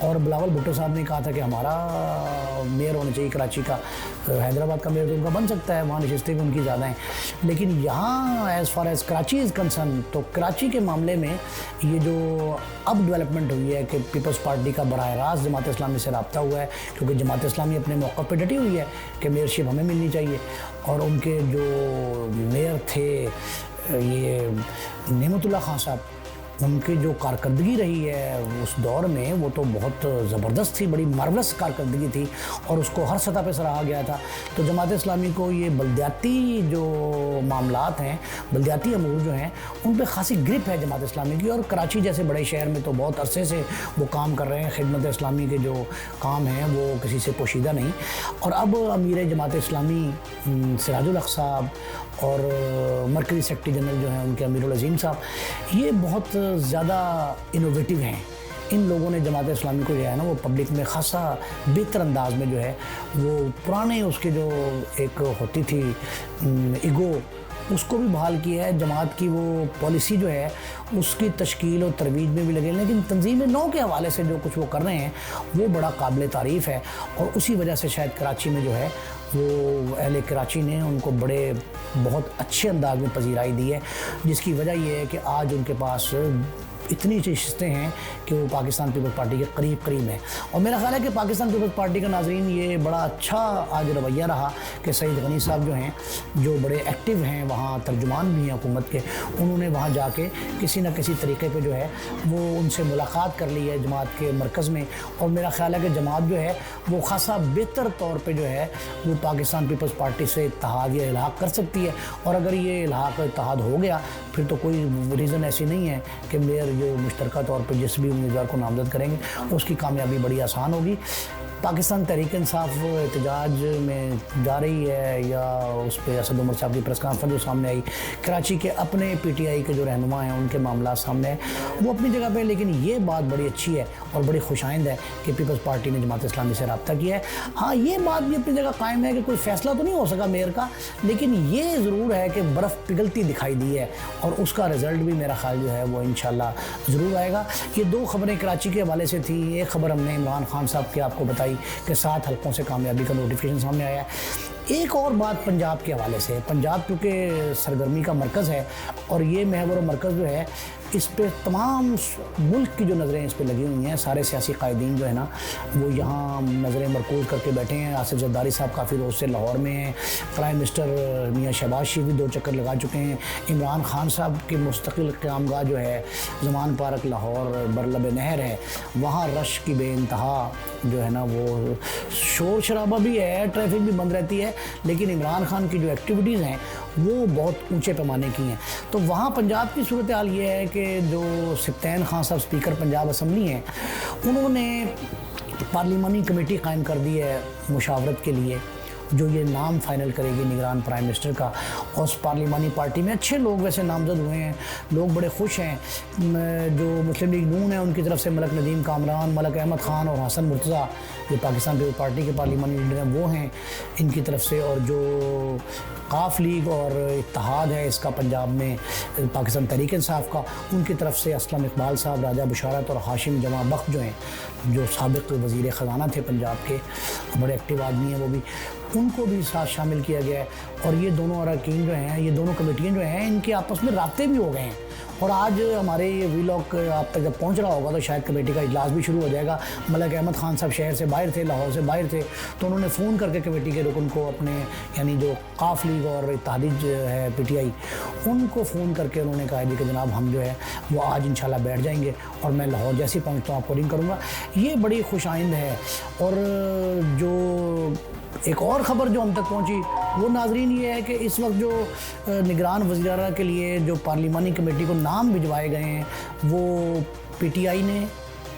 اور بلاول بھٹو صاحب نے کہا تھا کہ ہمارا میئر ہونا چاہیے کراچی کا، حیدرآباد کا میئر تو ان کا بن سکتا ہے، وہاں نشستیں بھی ان کی زیادہ ہیں، لیکن یہاں as far as Karachi is concern تو کراچی کے معاملے میں یہ جو اب ڈیولپمنٹ ہوئی ہے کہ پیپلز پارٹی کا براہ راست جماعت اسلامی سے رابطہ ہوا ہے، کیونکہ جماعت اسلامی اپنے موقع پہ ڈٹی ہوئی ہے کہ میئرشپ ہمیں ملنی چاہیے، اور ان کے جو میئر تھے یہ نعمت اللہ خان صاحب، ان کی جو کارکردگی رہی ہے اس دور میں وہ تو بہت زبردست تھی، بڑی مارولس کارکردگی تھی اور اس کو ہر سطح پہ سراہا گیا تھا۔ تو جماعت اسلامی کو یہ بلدیاتی جو معاملات ہیں، بلدیاتی امور جو ہیں، ان پہ خاصی گرپ ہے جماعت اسلامی کی، اور کراچی جیسے بڑے شہر میں تو بہت عرصے سے وہ کام کر رہے ہیں، خدمت اسلامی کے جو کام ہیں وہ کسی سے پوشیدہ نہیں۔ اور اب امیر جماعت اسلامی سراج الحق صاحب اور مرکزی سیکرٹری جنرل جو ہیں ان کے امیر العظیم صاحب، یہ بہت زیادہ انوویٹیو ہیں۔ ان لوگوں نے جماعت اسلامی کو جو ہے نا وہ پبلک میں خاصا بہتر انداز میں جو ہے وہ پرانے اس کے جو ایک ہوتی تھی ایگو، اس کو بھی بحال کیا ہے۔ جماعت کی وہ پالیسی جو ہے اس کی تشکیل اور ترویج میں بھی لگے، لیکن تنظیم نو کے حوالے سے جو کچھ وہ کر رہے ہیں وہ بڑا قابل تعریف ہے، اور اسی وجہ سے شاید کراچی میں جو ہے وہ اہل کراچی نے ان کو بہت اچھے انداز میں پذیرائی دی ہے، جس کی وجہ یہ ہے کہ آج ان کے پاس اتنی نشستیں ہیں کہ وہ پاکستان پیپلز پارٹی کے قریب ہیں۔ اور میرا خیال ہے کہ پاکستان پیپلز پارٹی کا ناظرین یہ بڑا اچھا آج رویہ رہا کہ سعید غنی صاحب جو ہیں، جو بڑے ایکٹیو ہیں وہاں، ترجمان بھی ہیں حکومت کے، انہوں نے وہاں جا کے کسی نہ کسی طریقے پہ جو ہے وہ ان سے ملاقات کر لی ہے جماعت کے مرکز میں، اور میرا خیال ہے کہ جماعت جو ہے وہ خاصا بہتر طور پہ جو ہے وہ پاکستان پیپلز پارٹی سے اتحاد یا الحاق کر سکتی ہے۔ اور اگر یہ الحاق اتحاد ہو گیا پھر تو کوئی ریزن ایسی نہیں ہے کہ میئر جو مشترکہ طور پہ جس بھی امیدوار کو نامزد کریں گے اس کی کامیابی بڑی آسان ہوگی۔ پاکستان تحریک انصاف احتجاج میں جا رہی ہے، یا اس پہ اسد عمر صاحب کی پریس کانفرنس جو سامنے آئی، کراچی کے اپنے پی ٹی آئی کے جو رہنما ہیں ان کے معاملات سامنے ہیں، وہ اپنی جگہ پہ، لیکن یہ بات بڑی اچھی ہے اور بڑی خوش آئند ہے کہ پیپلز پارٹی نے جماعت اسلامی سے رابطہ کیا ہے۔ ہاں یہ بات بھی اپنی جگہ قائم ہے کہ کوئی فیصلہ تو نہیں ہو سکا میئر کا، لیکن یہ ضرور ہے کہ برف پگھلتی دکھائی دی ہے، اور اس کا رزلٹ بھی میرا خیال جو ہے وہ انشاءاللہ ضرور آئے گا۔ یہ دو خبریں کراچی کے حوالے سے تھیں، ایک خبر ہم نے عمران خان صاحب کی آپ کو بتائی کہ 7 حلقوں سے کامیابی کا نوٹیفیکیشن سامنے آیا ہے۔ ایک اور بات پنجاب کے حوالے سے، پنجاب کیونکہ سرگرمی کا مرکز ہے اور یہ محور و مرکز جو ہے اس پہ تمام ملک کی جو نظریں اس پہ لگی ہوئی ہیں، سارے سیاسی قائدین جو ہے نا وہ یہاں نظریں مرکوز کر کے بیٹھے ہیں۔ آصف زرداری صاحب کافی روز سے لاہور میں ہیں، پرائم منسٹر میاں شہباز شریف بھی 2 چکر لگا چکے ہیں، عمران خان صاحب کی مستقل قیام گاہ جو ہے زمان پارک لاہور برلب نہر ہے، وہاں رش کی بے انتہا جو ہے نا وہ شور شرابہ بھی ہے، ٹریفک بھی بند رہتی ہے، لیکن عمران خان کی جو ایکٹیویٹیز ہیں وہ بہت اونچے پیمانے کی ہیں۔ تو وہاں پنجاب کی صورتحال یہ ہے کہ جو سبطین خان صاحب اسپیکر پنجاب اسمبلی ہیں، انہوں نے پارلیمانی کمیٹی قائم کر دی ہے مشاورت کے لیے، جو یہ نام فائنل کرے گی نگران پرائم منسٹر کا، اور اس پارلیمانی پارٹی میں اچھے لوگ ویسے نامزد ہوئے ہیں، لوگ بڑے خوش ہیں۔ جو مسلم لیگ نون ہے ان کی طرف سے ملک ندیم کامران، ملک احمد خان اور حسن مرتضیٰ جو پاکستان پیپلز پارٹی کے پارلیمانی لیڈر ہیں وہ ہیں ان کی طرف سے، اور جو قاف لیگ اور اتحاد ہے اس کا پنجاب میں پاکستان تحریک انصاف کا، ان کی طرف سے اسلم اقبال صاحب، راجہ بشارت اور ہاشم جمع بخت جو ہیں، جو سابق وزیر خزانہ تھے پنجاب کے، بڑے ایکٹیو آدمی ہیں وہ بھی، ان کو بھی ساتھ شامل کیا گیا ہے۔ اور یہ دونوں اراکین جو ہیں، یہ دونوں کمیٹیاں جو ہیں، ان کے آپس میں رابطے بھی ہو گئے ہیں، اور آج ہمارے یہ ویلاگ آپ تک جب پہنچ رہا ہوگا تو شاید کمیٹی کا اجلاس بھی شروع ہو جائے گا۔ ملک احمد خان صاحب شہر سے باہر تھے، لاہور سے باہر تھے، تو انہوں نے فون کر کے کمیٹی کے رکن کو اپنے، یعنی جو قاف لیگ اور اتحادی ہے پی ٹی آئی، ان کو فون کر کے انہوں نے کہا جی کہ جناب ہم جو ہے وہ آج انشاءاللہ بیٹھ جائیں گے اور میں لاہور جیسے پہنچتا ہوں آپ کو رنگ کروں گا۔ یہ بڑی خوش آئند ہے۔ اور جو ایک اور خبر جو ہم تک پہنچی وہ ناظرین یہ ہے کہ اس وقت جو نگران وزیر اعلیٰ کے لیے جو پارلیمانی کمیٹی کو نام بھجوائے گئے ہیں وہ پی ٹی آئی نے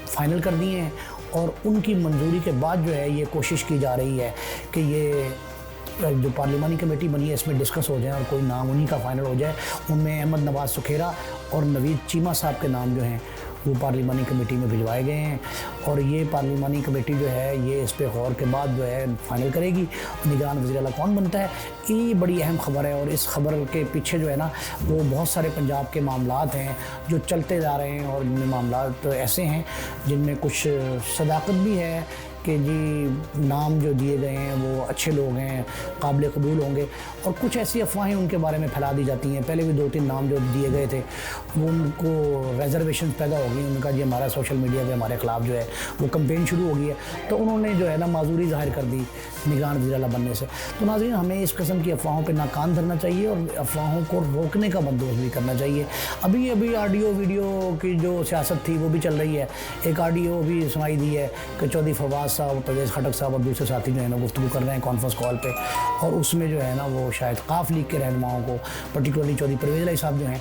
فائنل کر دیے ہیں، اور ان کی منظوری کے بعد جو ہے یہ کوشش کی جا رہی ہے کہ یہ جو پارلیمانی کمیٹی بنی ہے اس میں ڈسکس ہو جائیں اور کوئی نام انہی کا فائنل ہو جائے۔ ان میں احمد نواز سکھیرا اور نوید چیمہ صاحب کے نام جو ہیں وہ پارلیمانی کمیٹی میں بھجوائے گئے ہیں، اور یہ پارلیمانی کمیٹی جو ہے یہ اس پہ غور کے بعد جو ہے فائنل کرے گی نگران وزیر اعلیٰ کون بنتا ہے۔ یہ بڑی اہم خبر ہے، اور اس خبر کے پیچھے جو ہے نا وہ بہت سارے پنجاب کے معاملات ہیں جو چلتے جا رہے ہیں، اور ان میں معاملات ایسے ہیں جن میں کچھ صداقت بھی ہے کہ جی نام جو دیے گئے ہیں وہ اچھے لوگ ہیں، قابل قبول ہوں گے، اور کچھ ایسی افواہیں ان کے بارے میں پھیلا دی جاتی ہیں۔ پہلے بھی 2-3 نام جو دیے گئے تھے وہ ان کو ریزرویشن پیدا ہو گئی، ان کا جی ہمارا سوشل میڈیا پہ ہمارے خلاف جو ہے وہ کمپین شروع ہو گئی ہے، تو انہوں نے جو ہے نا معذوری ظاہر کر دی نگران وزیر اعلیٰ بننے سے۔ تو ناظرین ہمیں اس قسم کی افواہوں پہ نہ کان دھرنا چاہیے، اور افواہوں کو روکنے کا بندوبست بھی کرنا چاہیے۔ ابھی آڈیو ویڈیو کی جو سیاست تھی وہ بھی چل رہی ہے، ایک آڈیو بھی سنائی دی ہے کہ چودھری فواز صاحب، پرویز خٹک صاحب اور دوسرے ساتھی جو ہے نا گفتگو کر رہے ہیں کانفرنس کال پہ، اور اس میں جو ہے نا وہ شاید قاف لیگ کے رہنماؤں کو، پرٹیکولرلی چودھری پرویز علیہ صاحب جو ہیں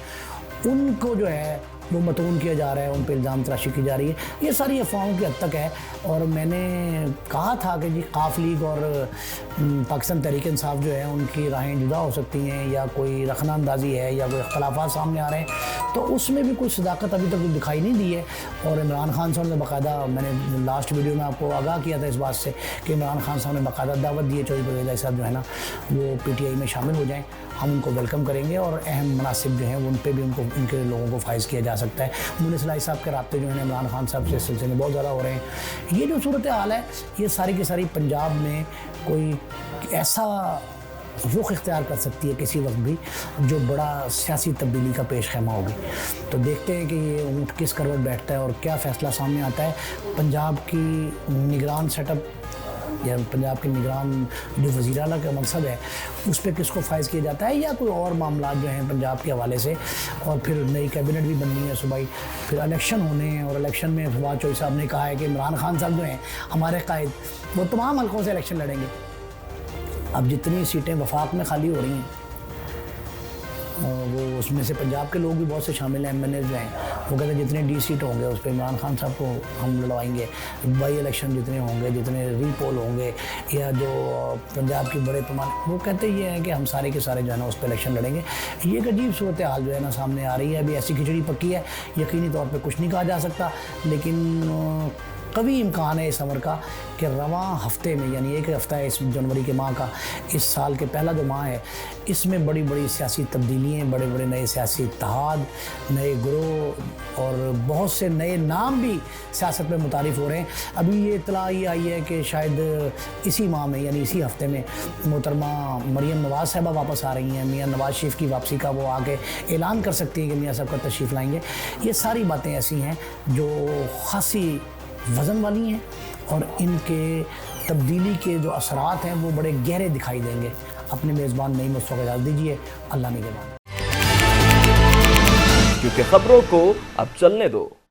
ان کو جو ہے وہ متون کیا جا رہا ہے، ان پہ الزام تراشی کی جا رہی ہے۔ یہ ساری افواہوں کی حد تک ہے، اور میں نے کہا تھا کہ جی قاف لیگ اور پاکستان تحریک انصاف جو ہے ان کی راہیں جدا ہو سکتی ہیں، یا کوئی رخنہ اندازی ہے، یا کوئی اختلافات سامنے آ رہے ہیں، تو اس میں بھی کوئی صداقت ابھی تک دکھائی نہیں دی ہے۔ اور عمران خان صاحب نے باقاعدہ، میں نے لاسٹ ویڈیو میں آپ کو آگاہ کیا تھا اس بات سے کہ عمران خان صاحب نے باقاعدہ دعوت دی ہے چودھری پرویز علیہ صاحب جو ہے نا وہ پی ٹی آئی میں شامل ہو جائیں، ہم ان کو ویلکم کریں گے، اور اہم مناصب جو ہیں ان پہ بھی ان کے لوگوں کو فائز کیا جا سکتا ہے۔ مونس صلاحی صاحب کے رابطے جو ہیں عمران خان صاحب سے اس سلسلے میں بہت زیادہ ہو رہے ہیں۔ یہ جو صورتحال ہے یہ ساری کی ساری پنجاب میں کوئی ایسا رخ اختیار کر سکتی ہے کسی وقت بھی جو بڑا سیاسی تبدیلی کا پیش خیمہ ہوگی۔ تو دیکھتے ہیں کہ یہ اونٹ کس کروٹ بیٹھتا ہے اور کیا فیصلہ سامنے آتا ہے۔ پنجاب کی نگران سیٹ اپ یا پنجاب کے نگران جو وزیر اعلیٰ کا منصب ہے اس پہ کس کو فائز کیا جاتا ہے، یا کوئی اور معاملات جو ہیں پنجاب کے حوالے سے، اور پھر نئی کیبنٹ بھی بننی ہے صوبائی، پھر الیکشن ہونے ہیں، اور الیکشن میں فواد چوہدری صاحب نے کہا ہے کہ عمران خان صاحب جو ہیں ہمارے قائد وہ تمام حلقوں سے الیکشن لڑیں گے۔ اب جتنی سیٹیں وفاق میں خالی ہو رہی ہیں وہ اس میں سے پنجاب کے لوگ بھی بہت سے شامل ہیں، ایم این اے جو ہیں وہ کہتے ہیں جتنے ڈی سیٹ ہوں گے اس پہ عمران خان صاحب کو ہم لڑوائیں گے، بائی الیکشن جتنے ہوں گے، جتنے ری پول ہوں گے، یا جو پنجاب کے بڑے پیمانے، وہ کہتے یہ ہیں کہ ہم سارے کے سارے جو ہے نا اس پہ الیکشن لڑیں گے۔ یہ ایک عجیب صورتحال جو ہے نا سامنے آ رہی ہے۔ ابھی ایسی کھچڑی پکی ہے، یقینی طور پہ کچھ نہیں کہا جا سکتا، لیکن قوی امکان ہے اس امر کا کہ رواں ہفتے میں، یعنی ایک ہفتہ ہے اس جنوری کے ماہ کا، اس سال کے پہلا جو ماہ ہے اس میں بڑی بڑی سیاسی تبدیلیاں، بڑے بڑے نئے سیاسی اتحاد، نئے گروہ اور بہت سے نئے نام بھی سیاست میں متعارف ہو رہے ہیں۔ ابھی یہ اطلاع یہ آئی ہے کہ شاید اسی ماہ میں یعنی اسی ہفتے میں محترمہ مریم نواز صاحبہ واپس آ رہی ہیں، میاں نواز شریف کی واپسی کا وہ آگے اعلان کر سکتی ہیں کہ میاں صاحب کا تشریف لائیں گے۔ یہ ساری باتیں ایسی ہیں جو خاصی وزن والی ہیں، اور ان کے تبدیلی کے جو اثرات ہیں وہ بڑے گہرے دکھائی دیں گے۔ اپنے میزبان نئی مصطفیٰ کو اجازت دیجیے، اللہ نگہبان۔ کیونکہ خبروں کو اب چلنے دو۔